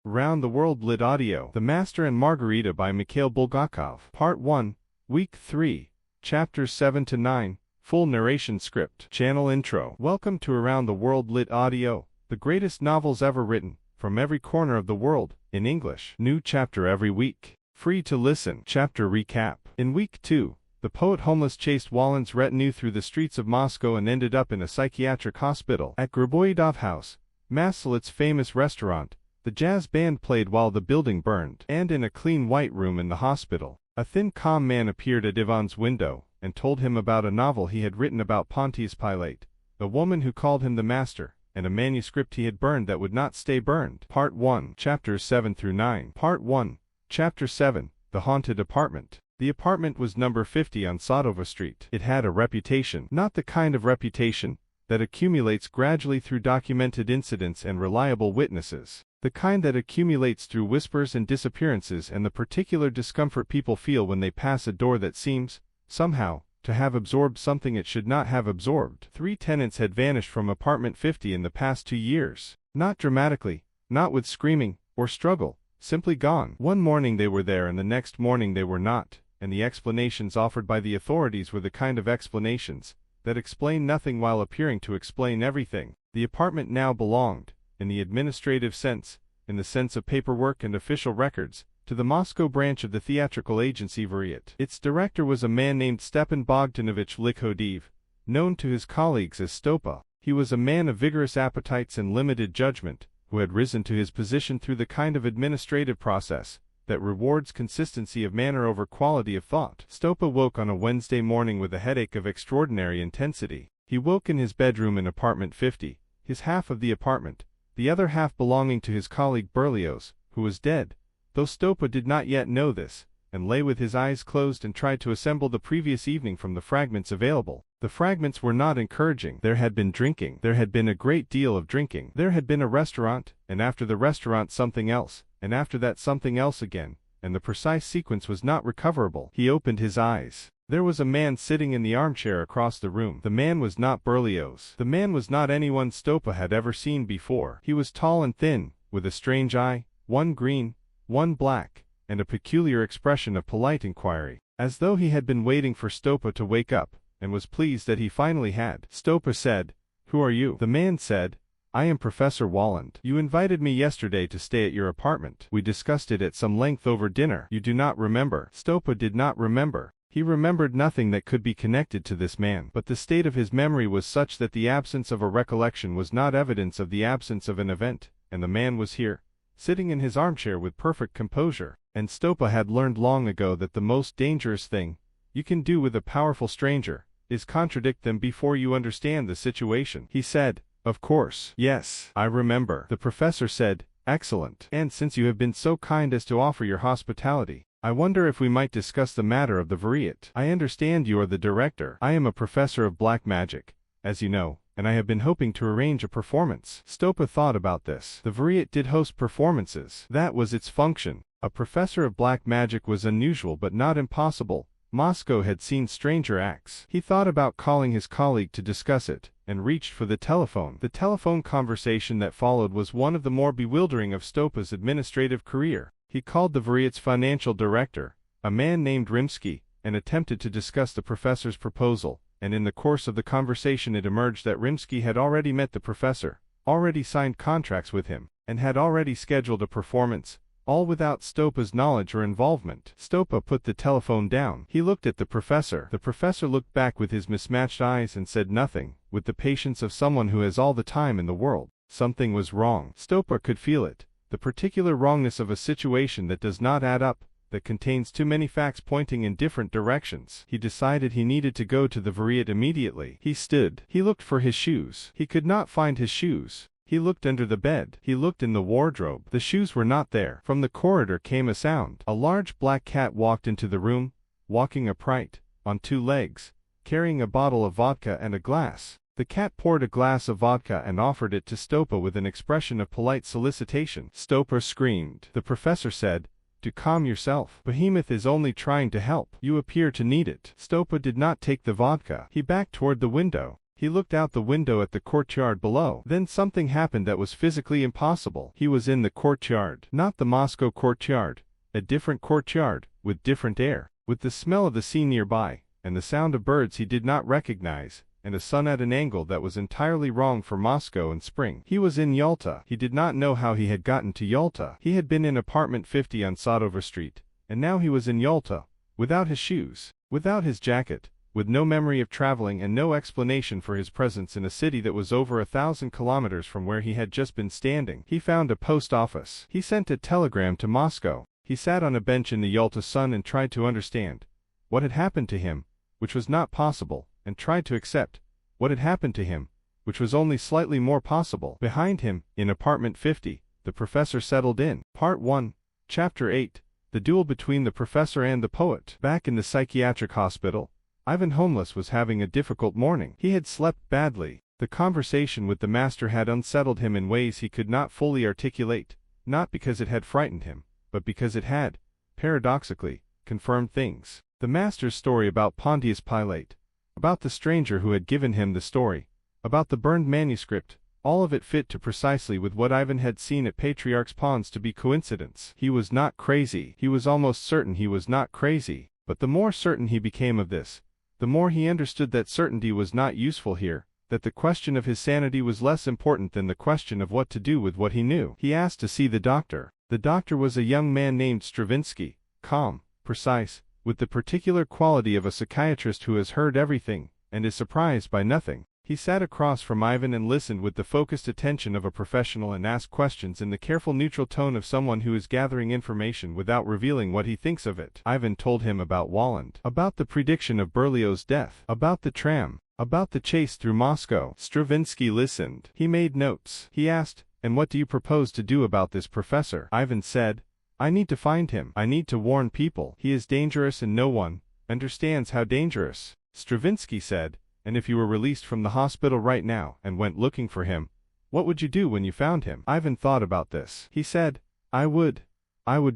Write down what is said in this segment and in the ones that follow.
Around the World Lit Audio. The Master and Margarita by Mikhail Bulgakov. Part 1, Week 3, Chapters 7 to 9, Full Narration Script. Channel Intro. Welcome to Around the World Lit Audio, the greatest novels ever written, from every corner of the world, in English. New chapter every week. Free to listen. Chapter Recap. In Week 2, the poet homeless chased Woland's retinue through the streets of Moscow and ended up in a psychiatric hospital. At Koroviev house, Maslowit's famous restaurant, the jazz band played while the building burned. And in a clean white room in the hospital, a thin calm man appeared at Ivan's window, and told him about a novel he had written about Pontius Pilate, a woman who called him the master, and a manuscript he had burned that would not stay burned. Part 1, Chapters 7 through 9. Part 1, Chapter 7, The Haunted Apartment. The apartment was number 50 on Styopa Street. It had a reputation, not the kind of reputation that accumulates gradually through documented incidents and reliable witnesses, the kind that accumulates through whispers and disappearances and the particular discomfort people feel when they pass a door that seems, somehow, to have absorbed something it should not have absorbed. 3 tenants had vanished from apartment 50 in the past 2 years. Not dramatically, not with screaming or struggle, simply gone. One morning they were there and the next morning they were not, and the explanations offered by the authorities were the kind of explanations that explain nothing while appearing to explain everything. The apartment now belonged, in the administrative sense, in the sense of paperwork and official records, to the Moscow branch of the theatrical agency VARIET. Its director was a man named Stepan Bogdanovich Likhodiev, known to his colleagues as Styopa. He was a man of vigorous appetites and limited judgment, who had risen to his position through the kind of administrative process that rewards consistency of manner over quality of thought. Styopa woke on a Wednesday morning with a headache of extraordinary intensity. He woke in his bedroom in apartment 50, his half of the apartment, the other half belonging to his colleague Berlioz, who was dead, though Styopa did not yet know this, and lay with his eyes closed and tried to assemble the previous evening from the fragments available. The fragments were not encouraging. There had been drinking. There had been a great deal of drinking. There had been a restaurant, and after the restaurant something else, and after that something else again, and the precise sequence was not recoverable. He opened his eyes. There was a man sitting in the armchair across the room. The man was not Berlioz. The man was not anyone Styopa had ever seen before. He was tall and thin, with a strange eye, one green, one black, and a peculiar expression of polite inquiry, as though he had been waiting for Styopa to wake up, and was pleased that he finally had. Styopa said, "Who are you?" The man said, "I am Professor Woland. You invited me yesterday to stay at your apartment. We discussed it at some length over dinner. You do not remember." Styopa did not remember. He remembered nothing that could be connected to this man. But the state of his memory was such that the absence of a recollection was not evidence of the absence of an event, and the man was here, sitting in his armchair with perfect composure. And Styopa had learned long ago that the most dangerous thing you can do with a powerful stranger is contradict them before you understand the situation. He said, "Of course. Yes, I remember." The professor said, "Excellent. And since you have been so kind as to offer your hospitality, I wonder if we might discuss the matter of the VARIET. I understand you are the director. I am a professor of black magic, as you know, and I have been hoping to arrange a performance." Styopa thought about this. The VARIET did host performances. That was its function. A professor of black magic was unusual but not impossible. Moscow had seen stranger acts. He thought about calling his colleague to discuss it, and reached for the telephone. The telephone conversation that followed was one of the more bewildering of Styopa's administrative career. He called the VARIET's financial director, a man named Rimsky, and attempted to discuss the professor's proposal, and in the course of the conversation it emerged that Rimsky had already met the professor, already signed contracts with him, and had already scheduled a performance, all without Styopa's knowledge or involvement. Styopa put the telephone down. He looked at the professor. The professor looked back with his mismatched eyes and said nothing, with the patience of someone who has all the time in the world. Something was wrong. Styopa could feel it. The particular wrongness of a situation that does not add up, that contains too many facts pointing in different directions. He decided he needed to go to the VARIET immediately. He stood. He looked for his shoes. He could not find his shoes. He looked under the bed. He looked in the wardrobe. The shoes were not there. From the corridor came a sound. A large black cat walked into the room, walking upright, on 2 legs, carrying a bottle of vodka and a glass. The cat poured a glass of vodka and offered it to Styopa with an expression of polite solicitation. Styopa screamed. The professor said, "Do calm yourself. Behemoth is only trying to help. You appear to need it." Styopa did not take the vodka. He backed toward the window. He looked out the window at the courtyard below. Then something happened that was physically impossible. He was in the courtyard. Not the Moscow courtyard. A different courtyard, with different air, with the smell of the sea nearby, and the sound of birds he did not recognize, and a sun at an angle that was entirely wrong for Moscow in spring. He was in Yalta. He did not know how he had gotten to Yalta. He had been in apartment 50 on Styopa Street, and now he was in Yalta, without his shoes, without his jacket, with no memory of traveling and no explanation for his presence in a city that was over 1,000 kilometers from where he had just been standing. He found a post office. He sent a telegram to Moscow. He sat on a bench in the Yalta sun and tried to understand what had happened to him, which was not possible, and tried to accept what had happened to him, which was only slightly more possible. Behind him, in apartment 50, the professor settled in. Part 1, Chapter 8, The Duel Between the Professor and the Poet. Back in the psychiatric hospital, Ivan Homeless was having a difficult morning. He had slept badly. The conversation with the master had unsettled him in ways he could not fully articulate, not because it had frightened him, but because it had, paradoxically, confirmed things. The master's story about Pontius Pilate, about the stranger who had given him the story, about the burned manuscript, all of it fit to precisely with what Ivan had seen at Patriarch's Pawns to be coincidence. He was not crazy. He was almost certain he was not crazy. But the more certain he became of this, the more he understood that certainty was not useful here, that the question of his sanity was less important than the question of what to do with what he knew. He asked to see the doctor. The doctor was a young man named Stravinsky, calm, precise, with the particular quality of a psychiatrist who has heard everything, and is surprised by nothing. He sat across from Ivan and listened with the focused attention of a professional and asked questions in the careful neutral tone of someone who is gathering information without revealing what he thinks of it. Ivan told him about Woland, about the prediction of Berlioz's death, about the tram, about the chase through Moscow. Stravinsky listened. He made notes. He asked, "And what do you propose to do about this professor?" Ivan said, "I need to find him. I need to warn people. He is dangerous and no one understands how dangerous." Stravinsky said, "And if you were released from the hospital right now and went looking for him, what would you do when you found him?" Ivan thought about this. He said, I would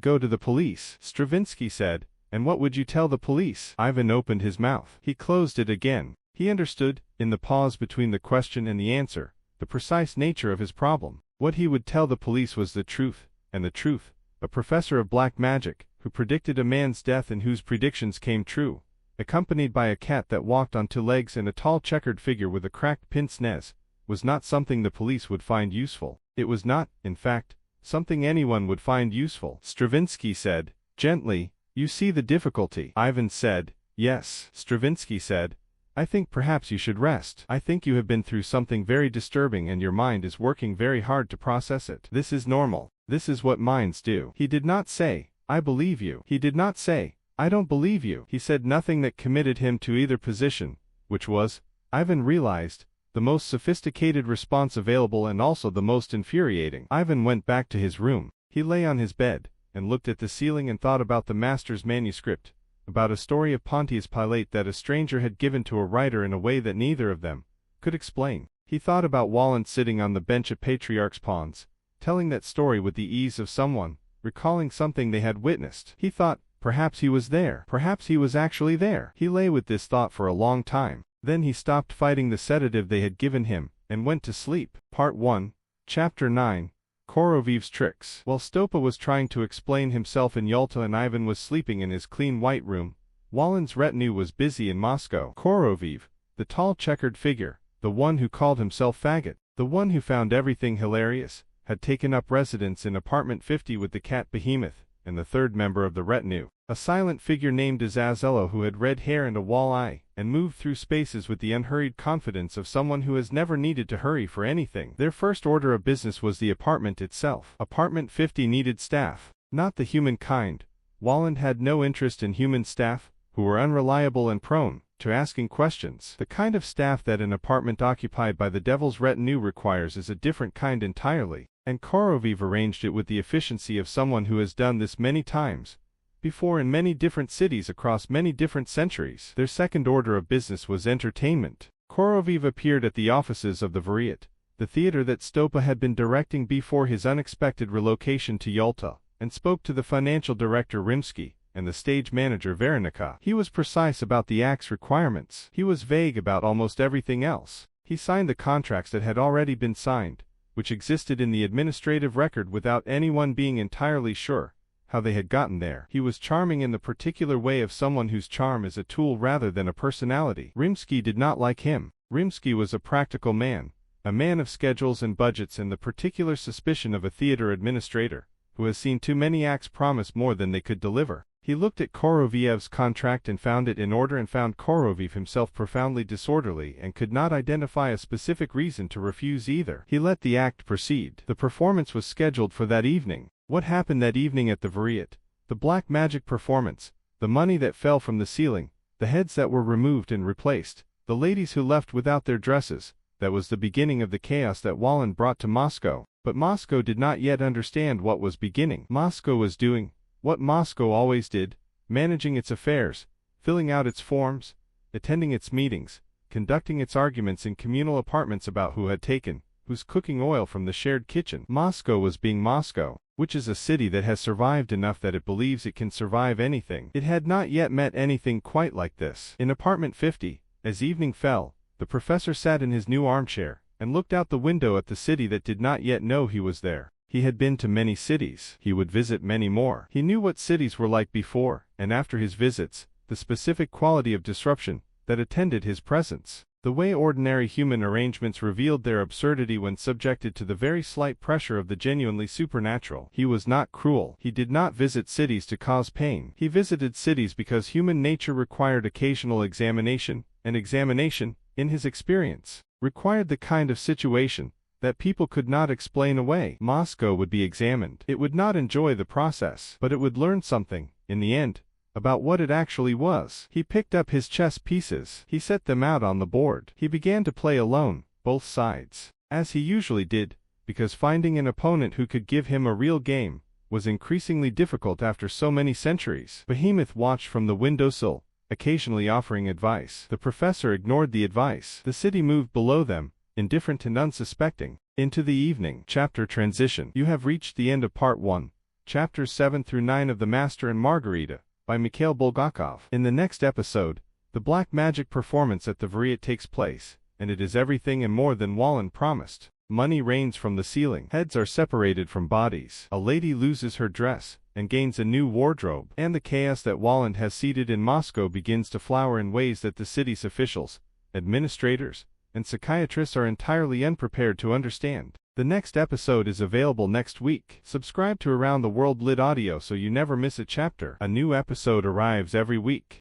go to the police." Stravinsky said, "And what would you tell the police?" Ivan opened his mouth. He closed it again. He understood, in the pause between the question and the answer, the precise nature of his problem. What he would tell the police was the truth, and the truth, a professor of black magic, who predicted a man's death and whose predictions came true, accompanied by a cat that walked on two legs and a tall checkered figure with a cracked pince-nez, was not something the police would find useful. It was not, in fact, something anyone would find useful. Stravinsky said, gently, "You see the difficulty." Ivan said, "Yes." Stravinsky said, "I think perhaps you should rest. I think you have been through something very disturbing and your mind is working very hard to process it. This is normal. This is what minds do." He did not say, "I believe you." He did not say, "I don't believe you." He said nothing that committed him to either position, which was, Ivan realized, the most sophisticated response available and also the most infuriating. Ivan went back to his room. He lay on his bed, and looked at the ceiling and thought about the master's manuscript, about a story of Pontius Pilate that a stranger had given to a writer in a way that neither of them could explain. He thought about Woland sitting on the bench at Patriarch's Pawns, telling that story with the ease of someone recalling something they had witnessed. He thought, perhaps he was there. Perhaps he was actually there. He lay with this thought for a long time. Then he stopped fighting the sedative they had given him, and went to sleep. Part 1, Chapter 9, Koroviev's Tricks. While Styopa was trying to explain himself in Yalta and Ivan was sleeping in his clean white room, Woland's retinue was busy in Moscow. Koroviev, the tall checkered figure, the one who called himself Faggot, the one who found everything hilarious, had taken up residence in apartment 50 with the cat Behemoth, and the third member of the retinue, a silent figure named Azazello who had red hair and a wall eye, and moved through spaces with the unhurried confidence of someone who has never needed to hurry for anything. Their first order of business was the apartment itself. Apartment 50 needed staff, not the human kind. Woland had no interest in human staff, who were unreliable and prone to asking questions. The kind of staff that an apartment occupied by the devil's retinue requires is a different kind entirely, and Koroviev arranged it with the efficiency of someone who has done this many times before in many different cities across many different centuries. Their second order of business was entertainment. Koroviev appeared at the offices of the VARIET, the theater that Styopa had been directing before his unexpected relocation to Yalta, and spoke to the financial director Rimsky and the stage manager Veronica. He was precise about the act's requirements. He was vague about almost everything else. He signed the contracts that had already been signed, which existed in the administrative record without anyone being entirely sure how they had gotten there. He was charming in the particular way of someone whose charm is a tool rather than a personality. Rimsky did not like him. Rimsky was a practical man, a man of schedules and budgets, and the particular suspicion of a theater administrator who has seen too many acts promise more than they could deliver. He looked at Koroviev's contract and found it in order, and found Koroviev himself profoundly disorderly and could not identify a specific reason to refuse either. He let the act proceed. The performance was scheduled for that evening. What happened that evening at the VARIET? The black magic performance, the money that fell from the ceiling, the heads that were removed and replaced, the ladies who left without their dresses, that was the beginning of the chaos that Woland brought to Moscow. But Moscow did not yet understand what was beginning. Moscow was doing what Moscow always did, managing its affairs, filling out its forms, attending its meetings, conducting its arguments in communal apartments about who had taken whose cooking oil from the shared kitchen. Moscow was being Moscow, which is a city that has survived enough that it believes it can survive anything. It had not yet met anything quite like this. In apartment 50, as evening fell, the professor sat in his new armchair and looked out the window at the city that did not yet know he was there. He had been to many cities. He would visit many more. He knew what cities were like before and after his visits, the specific quality of disruption that attended his presence, the way ordinary human arrangements revealed their absurdity when subjected to the very slight pressure of the genuinely supernatural. He was not cruel. He did not visit cities to cause pain. He visited cities because human nature required occasional examination, and examination, in his experience, required the kind of situation that people could not explain away. Moscow would be examined. It would not enjoy the process, but it would learn something, in the end, about what it actually was. He picked up his chess pieces. He set them out on the board. He began to play alone, both sides, as he usually did, because finding an opponent who could give him a real game was increasingly difficult after so many centuries. Behemoth watched from the windowsill, occasionally offering advice. The professor ignored the advice. The city moved below them, indifferent and unsuspecting, into the evening. Chapter Transition. You have reached the end of Part 1, Chapters 7 through 9 of The Master and Margarita, by Mikhail Bulgakov. In the next episode, the black magic performance at the VARIET takes place, and it is everything and more than Woland promised. Money rains from the ceiling. Heads are separated from bodies. A lady loses her dress and gains a new wardrobe. And the chaos that Woland has seeded in Moscow begins to flower in ways that the city's officials, administrators, and psychiatrists are entirely unprepared to understand. The next episode is available next week. Subscribe to Around the World Lit Audio so you never miss a chapter. A new episode arrives every week.